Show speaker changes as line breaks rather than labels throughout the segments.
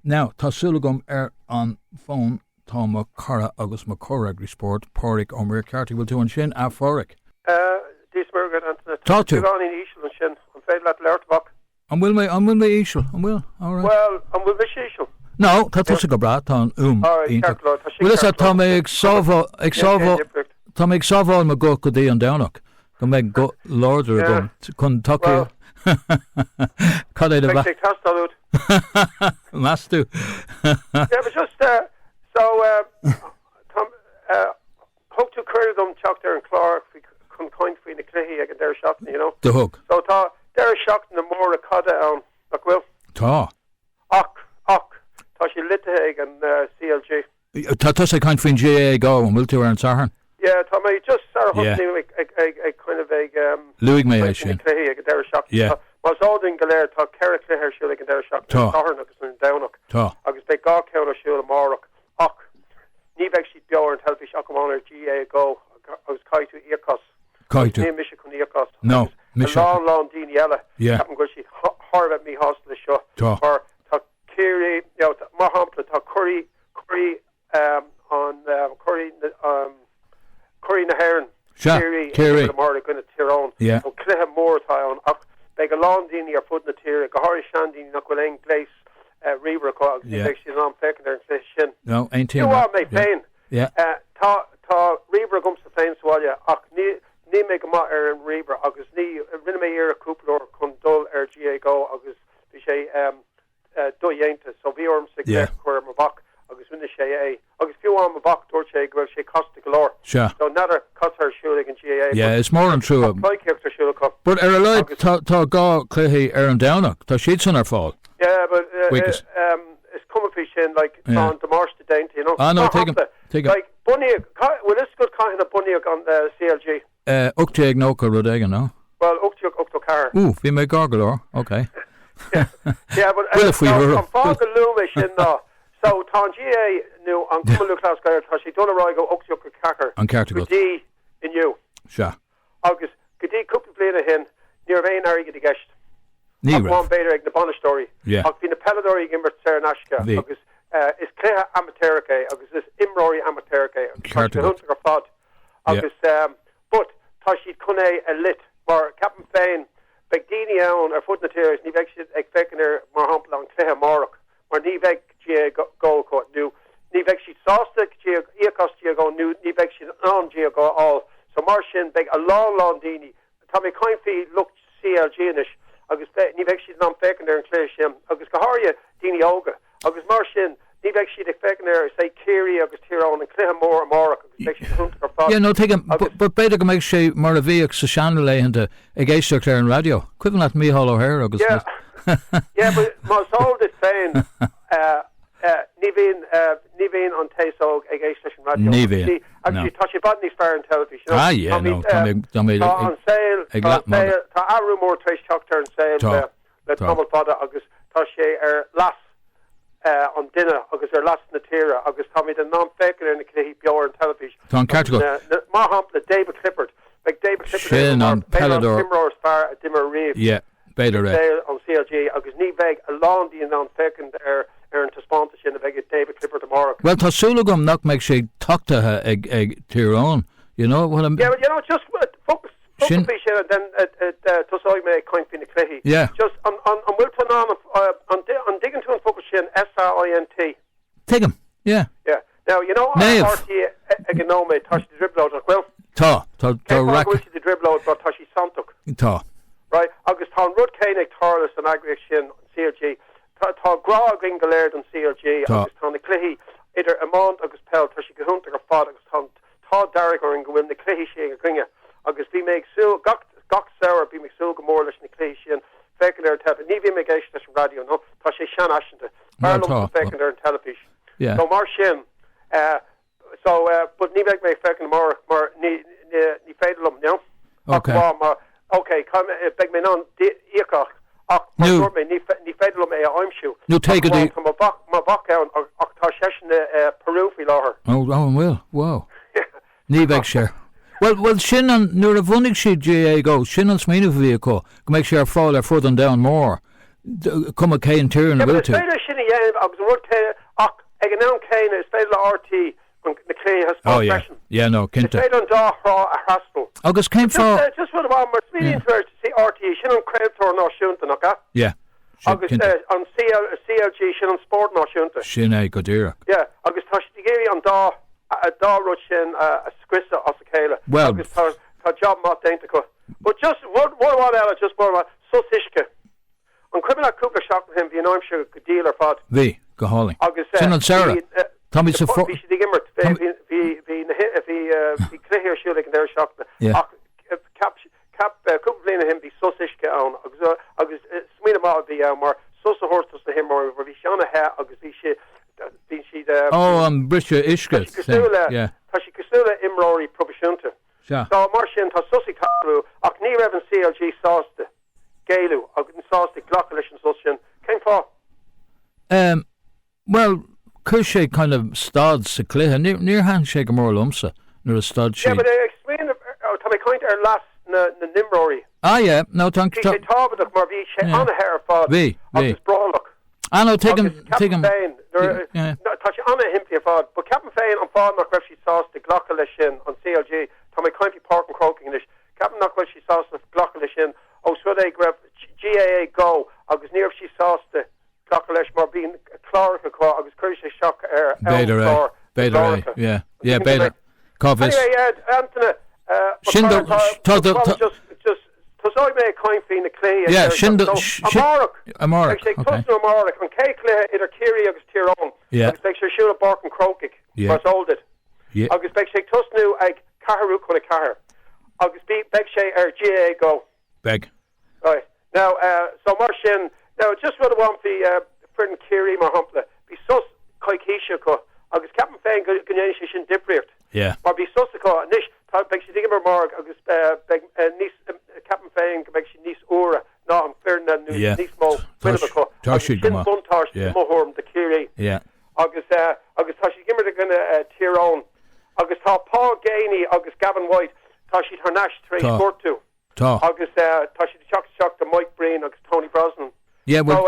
Now, tá súlagum an phone tá má cara agus má Chróchaigh sport Pádraig ó Muircheartaigh bhfuil tú an sin a Pádraig.
Dís mar Antaine.
Tá tú.
Gáin Iúil an sin an féad leat leirtbach.
An bhfuil mé Iúil, an bhfuil, all right.
Well, an bhfuil mé Iúil.
No, tá tusa go bra, tá an Bhfuil is tá mé ag sábháil me go dtí an danach. Go méid go láidir go chun tuciú. Cad é
Make take test on it.
Mastú.
Yeah, but just hope to curry them chuck there in Clark. We couldn't coin for the Cluichí again. They're shot, you know.
The hook.
So they're shocked in the more a cod on. Look, Will.
Tá.
Och. Tá she Litahig and CLG.
Tá tusa kind fin GA go and will tú an sarhan.
Yeah, Tom, I just hoping a kind of a
Louis may I say.
Cluichí again. They're shocked.
Yeah.
Was holding Galera to Carrick here, she like they're shocked.
Tá.
Sarhan agus downok.
Tá.
Agus they got count of Shula Morok. Och. Ní bheith si beor an telfish Akamon GA go agus caiitú Iarcos.
Caiitú.
Ní Michigan Iarcos.
No, Michigan.
Long Dini Ella.
Yeah.
Happen go si hard at me hostel show.
Tá.
Or ta Kiri, you know, mar hampla ta curry on curry na Heron.
Sure. Kiri.
The more going to Tyrone.
Yeah.
So Cliham Moore tie on up. Beg a long Dini or foot na Tira. Gahari Shandini Nakweleng Glace. Reaver called.
Yeah.
She's on fake there and shin.
No, ain't he?
You are my pain.
Yeah.
Ta Reaver comes to fame swalya. Ni make a mat and Reaver. Agus ni rinne me ear a couple condol GA go. Agus she do yenta. So we are sick there. Where my back. Agus win the she Agus few on my back. Dorche go. She cost the galore.
Sure.
So another cut her shoe like in GA.
Yeah, it's more than true. But like ta ga Cluichí an downach. Ta sheets on her fall.
Yeah, but it's coming fish in like on the marsh to dainty, you know.
Ah, no, take him.
Like bunny, well, this good kind of bunny on the CLG.
Uchteag no Rodega, no.
Well, Uchteag car.
Ooh, we may gargle or okay.
Yeah, but
well, if we were
on Fog and Loomish in so Ton GA knew on Cumulu class guy, she done a right go Uchteag Cacker.
On Cartigal.
D in you.
Sure.
August, could he couple play to him near Vain Harry get the guest. One Pádraig the bonus story.
Yeah.
I've been a pelladori imirt ceannais agus is Cluichí amateurke agus is imrory amateurke agus hunter fod agus but tá she'd cunne a lit mar Captain Féin begdini own or foot na tears ní bheith siad ag fecin mar hampla an Cluichí Morach mar ní bheith GA go cut new ní bheith siad sásta Iarcos GA go new ní bheith siad an GA go all so mar sin beg a long dini tá me kind fi look CLG inish agus ní bheith siad an fecin an Cluichí agus goharia dini óga agus mar sin ní bheith siad ag fecin say Kiri agus Tyrone and Cluichí Morach agus bheith siad hunter fod.
Yeah, no, take him. But better go make sé mar a bhíoh sa seanla leihananta ag éisteach ar an radio. Cuivan at Mícheál O'Hare agus.
Yeah. Yeah, but mas all this saying ní bhíon an taisóg ag éisteach an radio.
Ní bhíon.
Actually, tá sé bad níos fear an television.
Ah, yeah, no.
Tá an sail, tá arú mór treis teachtar an sail le tomul fada agus tá sé las on dinner agus las na tira agus tá mid an non-fecin in the Cluichí beor an television.
Tá an Cartigal.
Mar hampla David Clifford. Like David Clifford.
Sin an Pellador.
Timro's far a dimmer reef.
Yeah, better
sail on CLG agus ní bheith a long the non-fecin an taspanta sin a bheith David Clifford tomorrow.
Well, tá súlagum nach meid sé tuchtathe ag Tyrone. You know what I'm...
Yeah, but you know, just focus and then tusáid me coin fin the Cluichí.
Yeah.
Just on Wilton on digging to and focus in SRINT.
Take him. Yeah.
Yeah. Now, you know, RT eganome tashi the dribble out as well.
Tá rack.
The dribble out but tashi santuk.
Tá.
Right. August Town Rud Koenig Tarlis and aggregation CLG. Tá Grog Ingalaird and CLG. August Town the Cluichí. Either Amond August Pell tashi gahunter or fod August Town Todd Derrick or Ingwin the Cluichí she a gringa. August we make so gok sour be make so more less the Cluichí and fecular tap and even make the radio no tashi shan ashenta. Parallel fecular and television.
Yeah.
So Marshin but ní bheith mé fecin mar ní féidirlumm, you know? Okay, come beg me non Iarcach ach mar me ní féidirlumm é aimsú.
No take it
from my back down ach tá session Peru fi láher.
Oh, well. Wow. Ní bheith sé. Well, sin an nuair a bhunig siad GA go, sin an smíanamh bhí go make sé ar fáil ar fud an down mór. come a Kane Tier and will
too. Yeah, but it's fair to I was working ag an own Kane, it's fair to RT when the Clay has fashion.
Yeah, no, Kinta.
It's fair on Daw a Hassel.
August came for...
Just what about more really interested to see RT, she on Creditor no Shunta, no?
Yeah.
August on CLG, she on Sport no Shunta.
Shine Godira.
Yeah, August Tashtigiri on Daw Ruchin a Squissa Osakela.
Well...
August job not Daintico. But just what else? Just more about Susishka. On criminal Cooper shock him, you know, I'm sure good deal or fod.
V. Go hauling.
August
Sarah. Tommy support.
If he clear here, she'll like their shock.
Yeah.
Cap Cooper playing him be Susishka on. August Sweden about the more Susa horse to him or if he's on a hair. August she the.
Brisha Ishka. Yeah.
Tashi Kasula Imrory Probishunta.
Yeah.
So Martian has Sussi Karu, Akni Revan CLG sauce the Galu, sauce the Glockalish and Sushin came for.
Well, Cluichí kind of stod sa Cluichí near handshake more lumsa near a stud she.
Yeah, but I explained to my kind our last na Nimrory.
Ah yeah, no thank you.
She talked about more on a hair for
V.
Brawlock.
I know take him.
Touch on a himpy fod, but Captain Fain on fod not she sauce the Glockalish on CLG. Tommy County Park and Chróchaigh Captain not she sauce the Glockalish in. Oh, so they grab GAA go. I was near if she sauce the Glockalish more being Clark I was curious shock
Bheidh, yeah, Bheidh. Covis.
Anyway, Antaine. Just I may kind of the Clay.
Yeah, Shindo. Amarok.
Actually, Tusno Amarok on K Clay either Kiri August Tyrone.
Yeah.
August make sure shoot a Bark and Chróchaigh.
Yeah.
Was old it.
Yeah.
August make sure Tusno ag Caharu kuna Cahar. August be beg shay GA go.
Beg.
Right. Now so Marshin now just what I want the friend Kiri Mahampla. Be sus Kaikisha ko. August Captain Fain Ganyashi shin Dipriert.
Yeah.
Or be Susiko Nish beg she digger Marg August beg niece Captain Fain beg she niece Ura. No, I'm Ferdinand niece Mo Winnipeg.
Toshi
Shin Buntosh Mohorm the Kiri.
Yeah.
August Tashi Gimmer the gonna Tyrone. August Paul Gainey, August Gavin White, Tashi Harnash 3 Sport 2. August Tashi the Shock the Mike Breen, August Tony Brosnan.
Yeah, well.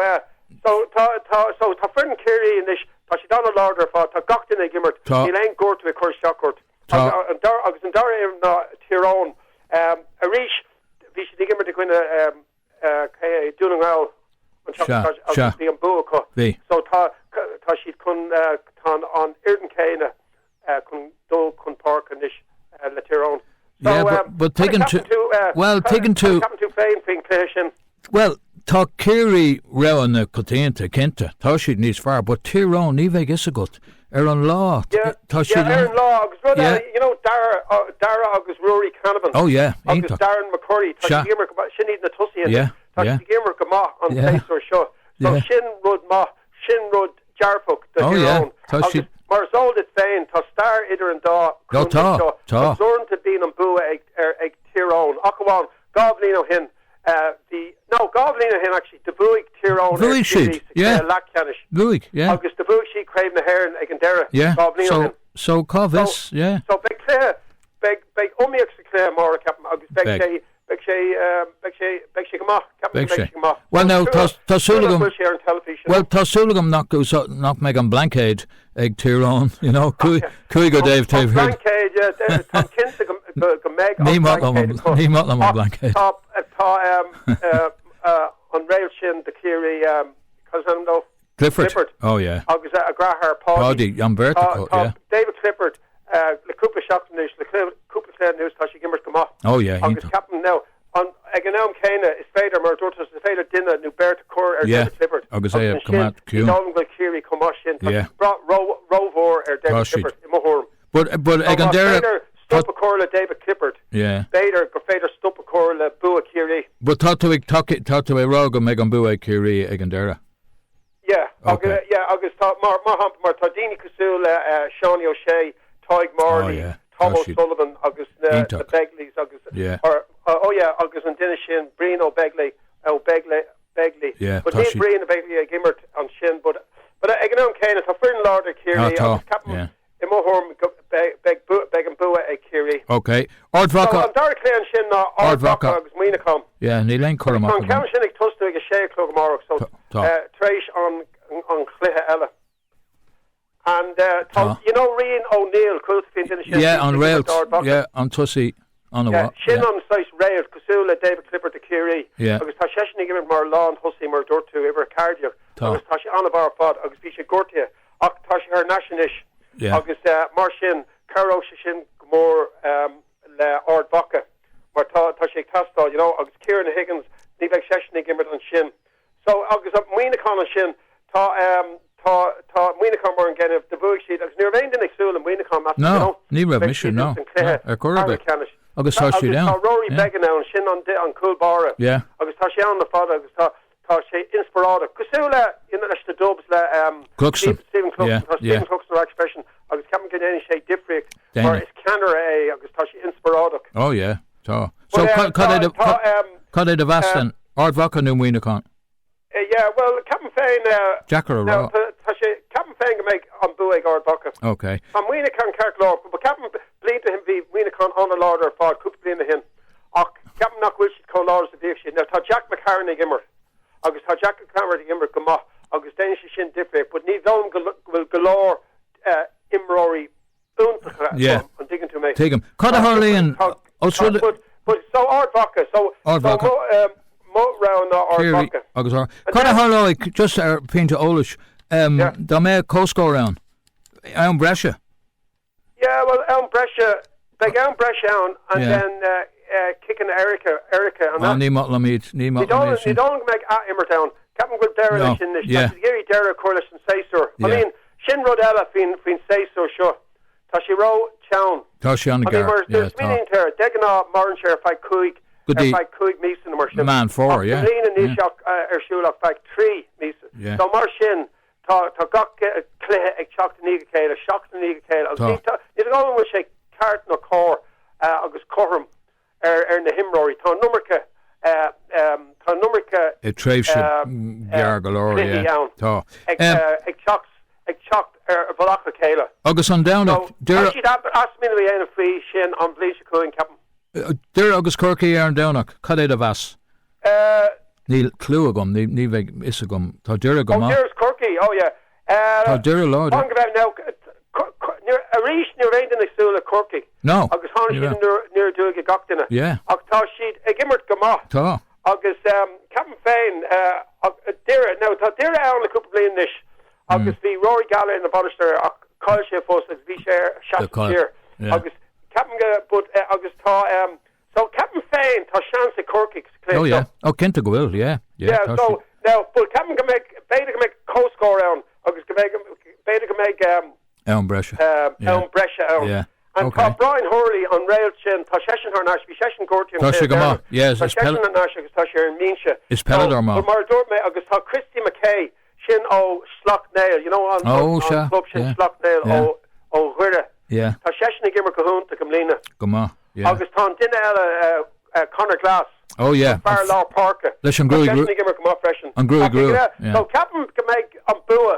So ta Ferdin Kiri in this Tashi Donald Lauder for ta Gachtin a Gimmert. He ain't go to a course shockert. August and Dara Tyrone. Arish Vishi the Gimmer the Gwina doing well. August the Ambuako. So Tashi kun on Irden Kane. Kun Park and Nish La Tyrone. So,
yeah, but taken to well, tá Kiri round the Cotinta Kenta, tá she'd needs far, but Tyrone Nive Gisagut an law.
Yeah, Aaron Law, you know Dara August Rory Canavan.
Oh yeah,
August Darren McCurry. She needs the Tussie.
Yeah.
Gamer Gama on place or show. So Shin Rud Jarfuk the Tyrone.
Tá
Marzol it's saying to star either and da Zorn to be on Bua eg Tyrone Akawan Govlino hin Govlino hin actually the Buick Tyrone
Buick sheet
Lackanish
Buick
August the Buick sheet craving the hair and Egandera
Govlino so Covis
so big clear big umiak clear more Captain August big
well now Tasulagam not Megan Blankade eg Tyrone you know Cui go Dave Tave here
Tom Kinsa go Meg
Ní Motlam Blankade
on rail shin the Kiri Cosando
Clifford oh yeah
August Grahar
Paddy Umberto yeah
David Clifford the Cooper Shock News the Cooper Clear News Tashi Gimmert Gama August Captain now on Eganam Kana is Fader Murdotus is Fader Dinner New Bert Cor David Clifford
August I come out
Nolan Kiri Comashin brought Rovor David Clifford in Mohorm
but Egandera
Stupacorla David Clifford Fader Stupacorla Bua Kiri
but thought to a rogue Megan Bua Kiri Egandera
August Mar Tardini Kusula Shawnee O'Shea Toig Marley Tom O'Sullivan August the Begleys August August and Dinishin Breen O'Begley but he's Breen O'Begley Gimmert on Shin but Eganum Kane it's a friend Lord Kiri Captain Imohorm Beg and Bua Kiri
okay Ardvaka
so Dark Clan Shin Ardvaka August Winacom
Neil Lane Curram
on Cam Shinnig Tustu a Shea Club tomorrow. So Trish on Cluichí ella. And you know Rian O'Neill,
on rail, on Tussie, on a what?
Shin on size rail, Cosula, David Clifford, the Curie.
Yeah.
Agus tá session given mar lawn, Hussey, mar Dortu, ever cardio. Agus tá she on a bar fod, agus Bisha Gortia, tá she her nationalish.
Yeah.
Agus mar Shin, Caro Shin, more le Ard Baka, mar tá she Tasta, you know, agus Kieran Higgins, Nivek session given on Shin. So agus Muina Con on Shin, tá Muinacom mar an genneh de bhuaigh siad agus níor bhéin den agsúil an Muinacom
no ní raibh mission no a correct agus tá she down
tá Rory Began now sin on Coolbara agus tá she an na fada agus tá she inspirada cosúla in leis de dubs le Stephen Cluxon expression agus ceapan gan any sé difricht or is canner agus tá she inspirada
oh yeah tá so cad é de vastan ard vaca nó Muinacom
yeah, well, Captain Fain,
Jacker
now, Captain Fain can make on Buig or Bucket.
Okay.
And Wienacan Kirk Law, but Captain bleed to him be Wienacan on the Lord or Ford, could bleed to him. Captain Knock Wilshid call Lords of the Action. Now, Jack McCartney Gimmer. August Jack McCartney Gimmer come off. August Danish Shin different, but need them will galore Imrory.
Yeah.
I'm digging to me.
Take him. Cut a Harley and.
But so Ard Bucket. So.
Ard Bucket.
Round or
Conna Harlow just pin to Olish da me Costco round Elm Brescia
well Elm Brescia big Elm Brescia and then kicking Erica and
you
don't make at Immertown Captain Good Derrick in this Gary Derrick Corliss and Saysor I mean Shin Rodella fin Saysor sure Tashi Row Chown
Tashi on the
gar there's meaning to Degana Marnshire Fight Kuig Fight Kuig Meeson or
man 4
Lean and Nishok Shulak Fight 3 Meeson so Marshin ta gok Cluichí ag chocht níga céile shocked níga céile it's all with a cart no core agus corm na himrory tá nummerka
it traves gar galore tá
ag chocht balacha céile
agus on down
there she'd ask me to be in a free shin on bleach coin captain
there agus Corky ar an downach cad é a vas Níl clú agam ní bheith is agam tá dúra agam
there's Corky
tá dúra lá
now a ríis níor réin in agsúla Corky
no
agus há níor dúig a gachtainna ach tá siad ag imirt go maith
tá
agus Captain Fain tá dúra ann le cúpla bliain níos agus bhí Rory Gallagher na Banister ach cáil sé fós agus bhí sé seaachtíir agus Captain but agus tá so Captain Fain tá seans a Corky
Kenta go bhfuil
so now but Captain go make beta go make co-score round agus go make beta go make
Elm Brescia
and Brian Hurley on rail chin tá session her nash session Gortian
tá she go ma
session na nash agus tá she in Minsha
is Pelador ma
mar dorme agus tá Christy McKay shin o Slough-Nail you know on club shin Slough-Nail o Huira tá session gimmer Cahoon to Camlina
go ma
agus tá dinna ela Conor Glass Far Law Parker
leis an grúi
so Captain go make an bua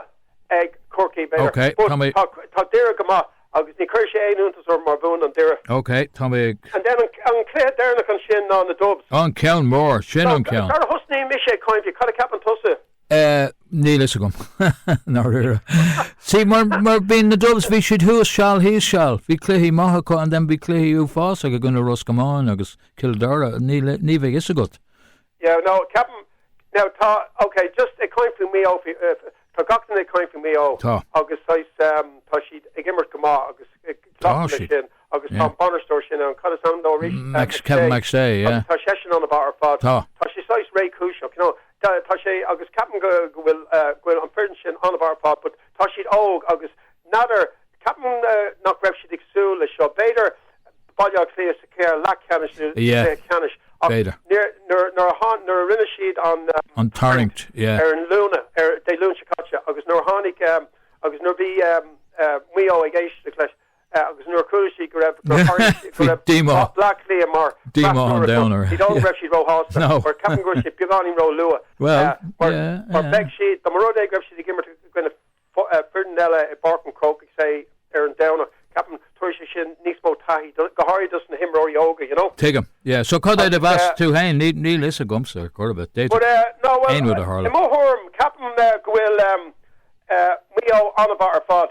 ag Corky better tá dira go ma agus ní chuir sé éúntas or mar bún an dira
tá mé
and then an Cluichí derna an sin ná na dubs
an ceann mór sin an ceann
tar husnaí mis sé coimhí cad a Captain tusa
níl is agam ná rira sí mar bín na dubs bhí siad thuas seall híos seall bhí Cluichí maithacha an den bhí Cluichí ú fás agus gona Roscamáin agus Kildara ní bheith is agat
no Captain now tá just a coimhí mí ó tá gachtain a coimhí mí ó agus tá siad ag imirt go má agus sin agus tá Banister sin an cad an dó rí
Kevin McShay
tá session an a bar fád tá sé sais ré cúiseach tá sé agus Captain go bhfuil an first sin an a bar fád but tá siad óg agus nadidir Captain nach raibh siad agsú le seo beidir bailile clé sa céir le canis
Beidir
nor rinne siad
an Tarringt
an Luna dé lún Chicago agus nor hánig agus nor bí mio ag éiste leis agus nor Cluichí go raibh
Díma
Black Lea mar
Díma an downer
he don't raibh siad ro hásta or Captain go siad beagání ro lua or beg siad the marode raibh siad gimmer gona Ferdinella e Barton Croke say an downer Captain Tuisha Shin Nismo Tahi Gahari doesn't him Rory Yoga, you know.
Take him. Yeah, so could I have asked to Hain, Neil is a gumster, Corbett.
But no, well, in Mohorm, Captain Gwil Mio on about our fod.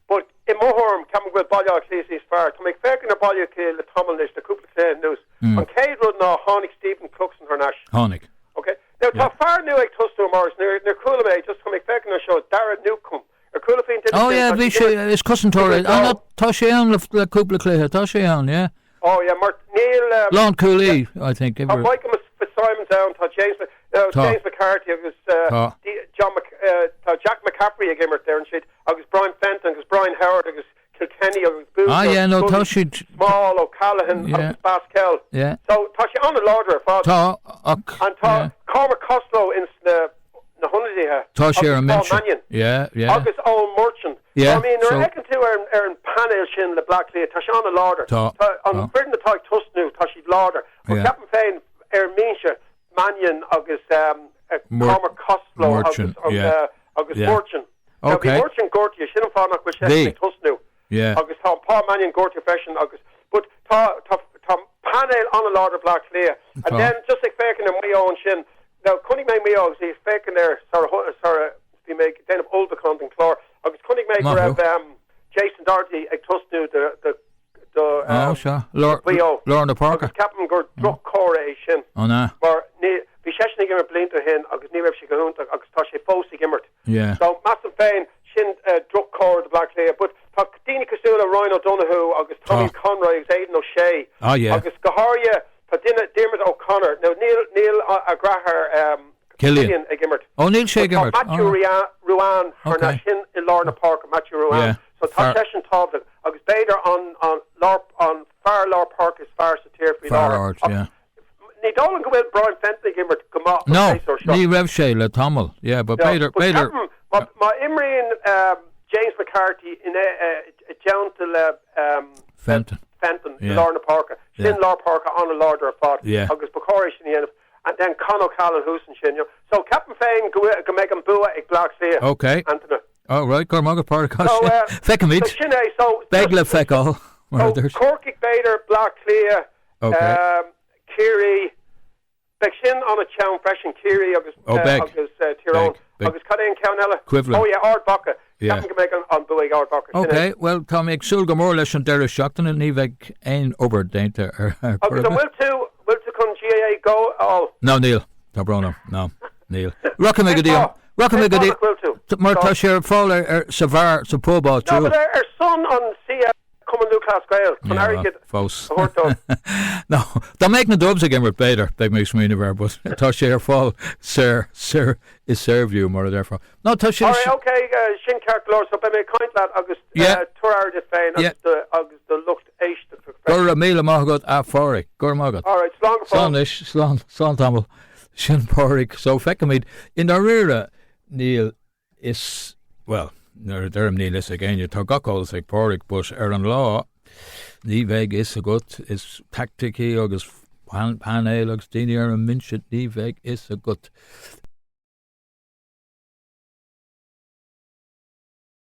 But in Mohorm, Captain Gwil Balya Ecclesias Far, to make fair in a Balya Kill, the Tomlinish, the Couple of News. On Cade Rud now, Honig Stephen Cooks and Hernash.
Honig.
Okay. Now, far new like Tusto Morris, near Coolame, just to make fair in a show, Dara Newcomb.
Oh yeah, it's cousin Torre. I'm not Tashian the couple of Clay. Tashian, yeah.
Oh yeah, Neil.
Lon Cooley, I think.
Michael Simon down. James McCarthy. It was Jack McCaffrey again there and shit. I was Brian Fenton. I was Brian Howard. I was Kilkenny. I was Booth.
Ah yeah, no Tashi.
Small O'Callaghan.
Yeah.
I was Pascal.
Yeah.
So Tashi on the Lauder father. And Cormac Costello in the.
Tashi and Mention. Yeah.
August Owen Merchant.
Yeah.
I mean, they're eking to Aaron Panel Shin, the Black Lea, Tashana Lauder. On Britain the Tag Tusnu, Tashi Lauder. But Captain Fain, Aaron Minsha, Mannion, August Cormac Costello, August Merchant.
Okay.
Merchant Gortia, Shin Fanak, which is Tusnu.
Yeah.
August Paul Mannion, Gortia Fashion, August. But Panel on the Lauder Black Lea. And then just like faking and we own Shin. Now, Cunning May Meo, he's faking there, Sarah, he make then of Old Becont and Clore. I was Cunning Maker of Jason Doherty, I trust you,
Lorna Parker.
Captain Gord Druck Cora, Shin.
Oh, no.
Or, Visheshni Gimmer Blinter Hin, August Nireb Shigahun, August Tashe Fosi Gimmert.
Yeah.
So, Massive Fain, Shin Druck Cora, the Black Layer. But, Dini Casula, Ryan O'Donoghue, August Tommy Conroy, Aidan O'Shea.
Oh, yeah.
August Gaharia. Dermot O'Connor. Now Neil Agrahar
Killian
Gimmert.
Oh, Neil Shea Gimmert.
Matthew Ruan Hernashin in Lorna Park. Matthew Ruan.
Yeah.
So Tashin Tobler. August Bader on Far Lor Park is Far Satir for
Far Arch, yeah.
Ní Dolan go with Brian Fenton Gimmert come up.
No. Ní Rev Shea Le Tommel. Yeah, but Bader.
My Imri and James McCarthy in a gentle
Fenton.
Lorna Parker. Shin Lor Parker on a Lorder of Fod.
Yeah.
August Bacori Shin and then Con O'Callaghan Houston Shin. So Captain Fain go make him bua ag Black Sea.
Okay.
Antaine.
Oh right, Cormac Parker.
So
Feckamid.
So Shinay, so
Begla Feckall.
Corkick Bader, Black Clea, Kiri, Begshin on a Chown Fresh and Kiri August Tyrone. August Cadine Cownella.
Equivalent.
Oh yeah, Ard Baka. Yeah. Captain can make on Buig Ard Baka.
Okay, well Tom ag sul gomor leis an Derry Shockton and Nivek ein over dainta
August will to con GAA go all.
No Neil. Tabrono. No. Neil. Rockin' Megadio. Rockin' Megadio. Marta Sheriff Fowler Savar Sapoba too.
No, but our son on CF coming to class Gael.
Fos. No, don't make no dubs again with Bader. Big makes me never, but Tasher Fall, Sir, is serve you more therefore. No, Tasher.
Alright, okay, Shin Cark Lord, so by me kind lad, August, Turar de Fain, August, the looked Aish.
Gura Mila Mahagot a Foric, Gura Mahagot.
Alright,
Slán Tamil, Shin Pádraig, so Feckamid. In the rear, Neil is, well, Durham Neil is again, you talk calls like Pádraig, but an law, Niveg is a good, is tacticky, August Panel, August Dini and Minchet, Niveg is a good.